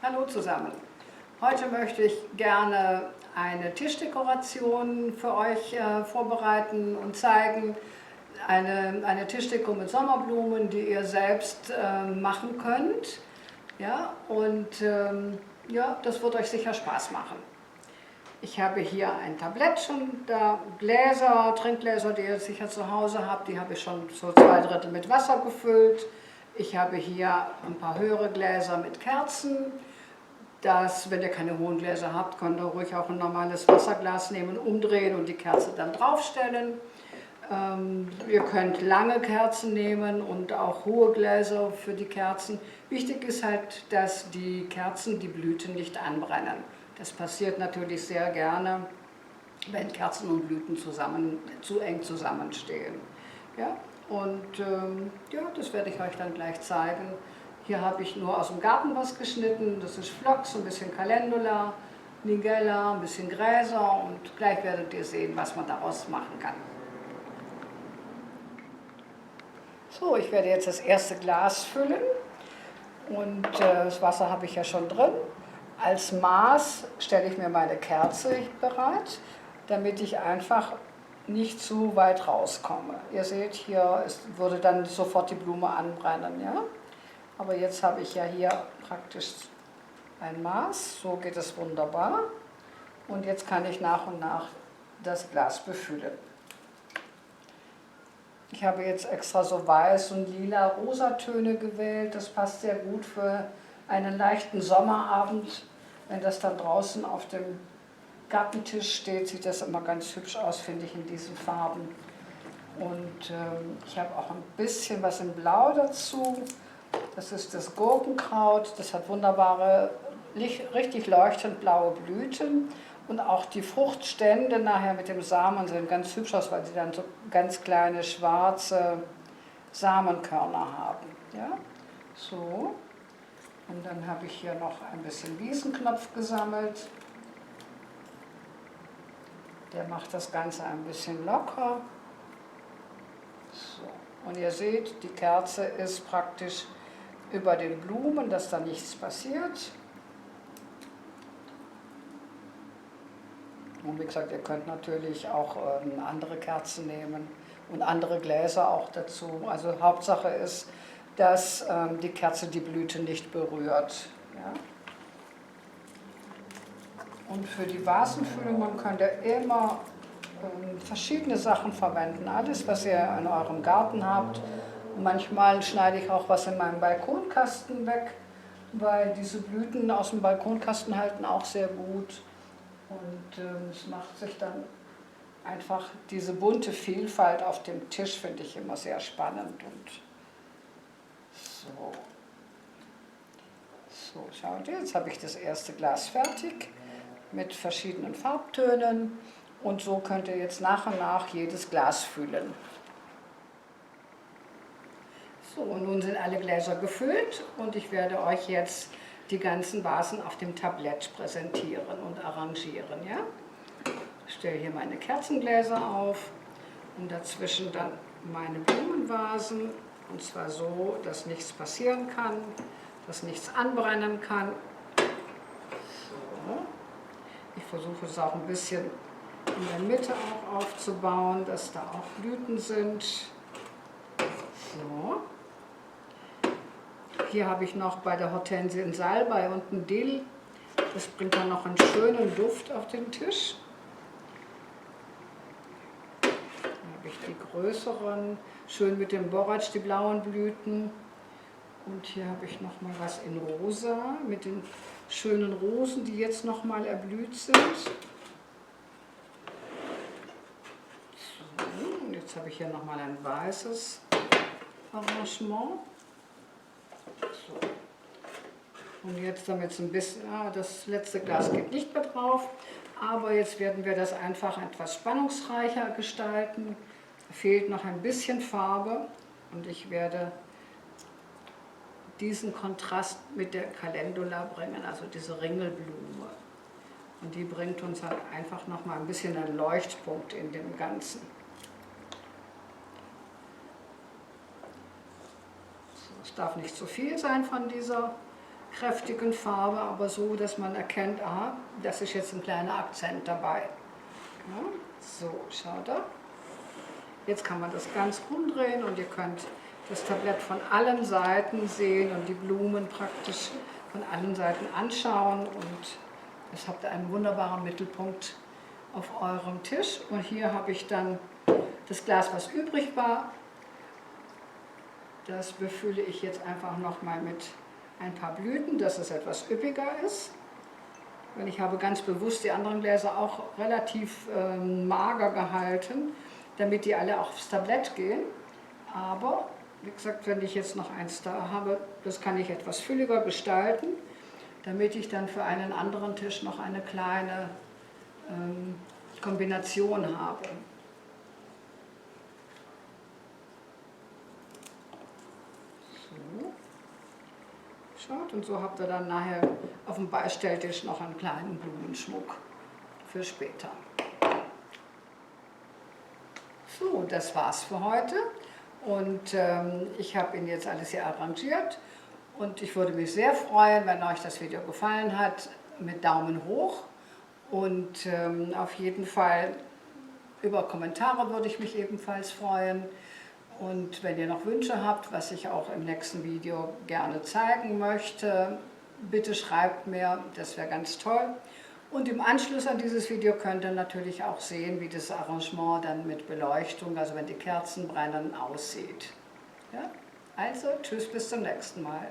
Hallo zusammen. Heute möchte ich gerne eine Tischdekoration für euch vorbereiten und zeigen. Eine Tischdeko mit Sommerblumen, die ihr selbst machen könnt. Ja, und ja, das wird euch sicher Spaß machen. Ich habe hier ein Tablett schon da, Gläser, Trinkgläser, die ihr sicher zu Hause habt, die habe ich schon so 2/3 mit Wasser gefüllt. Ich habe hier ein paar höhere Gläser mit Kerzen. Wenn ihr keine hohen Gläser habt, könnt ihr ruhig auch ein normales Wasserglas nehmen, umdrehen und die Kerze dann draufstellen. Ihr könnt lange Kerzen nehmen und auch hohe Gläser für die Kerzen. Wichtig ist halt, dass die Kerzen die Blüten nicht anbrennen. Das passiert natürlich sehr gerne, wenn Kerzen und Blüten zu eng zusammenstehen. Ja? Und ja, das werde ich euch dann gleich zeigen. Hier habe ich nur aus dem Garten was geschnitten. Das ist Phlox, ein bisschen Calendula, Nigella, ein bisschen Gräser und gleich werdet ihr sehen, was man daraus machen kann. So, ich werde jetzt das erste Glas füllen und das Wasser habe ich ja schon drin. Als Maß stelle ich mir meine Kerze bereit, damit ich einfach nicht zu weit rauskomme. Ihr seht, hier würde dann sofort die Blume anbrennen. Ja? Aber jetzt habe ich ja hier praktisch ein Maß, so geht es wunderbar. Und jetzt kann ich nach und nach das Glas befüllen. Ich habe jetzt extra so weiß und lila Rosatöne gewählt. Das passt sehr gut für einen leichten Sommerabend. Wenn das dann draußen auf dem Gartentisch steht, sieht das immer ganz hübsch aus, finde ich, in diesen Farben. Und ich habe auch ein bisschen was in Blau dazu. Das ist das Gurkenkraut. Das hat wunderbare, richtig leuchtend blaue Blüten. Und auch die Fruchtstände nachher mit dem Samen sehen ganz hübsch aus, weil sie dann so ganz kleine schwarze Samenkörner haben. Ja? So. Und dann habe ich hier noch ein bisschen Wiesenknopf gesammelt. Der macht das Ganze ein bisschen locker. So. Und ihr seht, die Kerze ist praktisch über den Blumen, dass da nichts passiert. Und wie gesagt, ihr könnt natürlich auch andere Kerzen nehmen und andere Gläser auch dazu. Also Hauptsache ist, dass die Kerze die Blüte nicht berührt. Ja? Und für die Vasenfüllungen könnt ihr immer verschiedene Sachen verwenden. Alles, was ihr in eurem Garten habt. Und manchmal schneide ich auch was in meinem Balkonkasten weg, weil diese Blüten aus dem Balkonkasten halten auch sehr gut. Und es macht sich dann einfach diese bunte Vielfalt auf dem Tisch, finde ich immer sehr spannend. Und so, schaut ihr, jetzt habe ich das erste Glas fertig mit verschiedenen Farbtönen. Und so könnt ihr jetzt nach und nach jedes Glas füllen. So, und nun sind alle Gläser gefüllt und ich werde euch jetzt die ganzen Vasen auf dem Tablett präsentieren und arrangieren. Ja? Ich stelle hier meine Kerzengläser auf und dazwischen dann meine Blumenvasen. Und zwar so, dass nichts passieren kann, dass nichts anbrennen kann. So. Ich versuche es auch ein bisschen in der Mitte auch aufzubauen, dass da auch Blüten sind. So. Hier habe ich noch bei der Hortensie einen Salbei und einen Dill. Das bringt dann noch einen schönen Duft auf den Tisch. Dann habe ich die größeren, schön mit dem Borratsch, die blauen Blüten. Und hier habe ich noch mal was in Rosa mit den schönen Rosen, die jetzt noch mal erblüht sind. So, und jetzt habe ich hier noch mal ein weißes Arrangement. So. Und jetzt damit es ein bisschen, das letzte Glas geht nicht mehr drauf, aber jetzt werden wir das einfach etwas spannungsreicher gestalten. Da fehlt noch ein bisschen Farbe und ich werde diesen Kontrast mit der Calendula bringen, also diese Ringelblume. Und die bringt uns halt einfach noch mal ein bisschen einen Leuchtpunkt in dem Ganzen. Es darf nicht zu viel sein von dieser kräftigen Farbe, aber so, dass man erkennt, ah, das ist jetzt ein kleiner Akzent dabei. Ja, so, schaut da. Jetzt kann man das ganz rumdrehen und ihr könnt das Tablett von allen Seiten sehen und die Blumen praktisch von allen Seiten anschauen und jetzt habt ihr einen wunderbaren Mittelpunkt auf eurem Tisch. Und hier habe ich dann das Glas, was übrig war. Das befülle ich jetzt einfach nochmal mit ein paar Blüten, dass es etwas üppiger ist. Und ich habe ganz bewusst die anderen Gläser auch relativ mager gehalten, damit die alle aufs Tablett gehen. Aber wie gesagt, wenn ich jetzt noch eins da habe, das kann ich etwas fülliger gestalten, damit ich dann für einen anderen Tisch noch eine kleine Kombination habe. So. Schaut, und so habt ihr dann nachher auf dem Beistelltisch noch einen kleinen Blumenschmuck für später. So, das war's für heute und ich habe Ihnen jetzt alles hier arrangiert und ich würde mich sehr freuen, wenn euch das Video gefallen hat, mit Daumen hoch und auf jeden Fall über Kommentare würde ich mich ebenfalls freuen. Und wenn ihr noch Wünsche habt, was ich auch im nächsten Video gerne zeigen möchte, bitte schreibt mir, das wäre ganz toll. Und im Anschluss an dieses Video könnt ihr natürlich auch sehen, wie das Arrangement dann mit Beleuchtung, also wenn die Kerzen brennen, aussieht. Ja? Also, tschüss, bis zum nächsten Mal.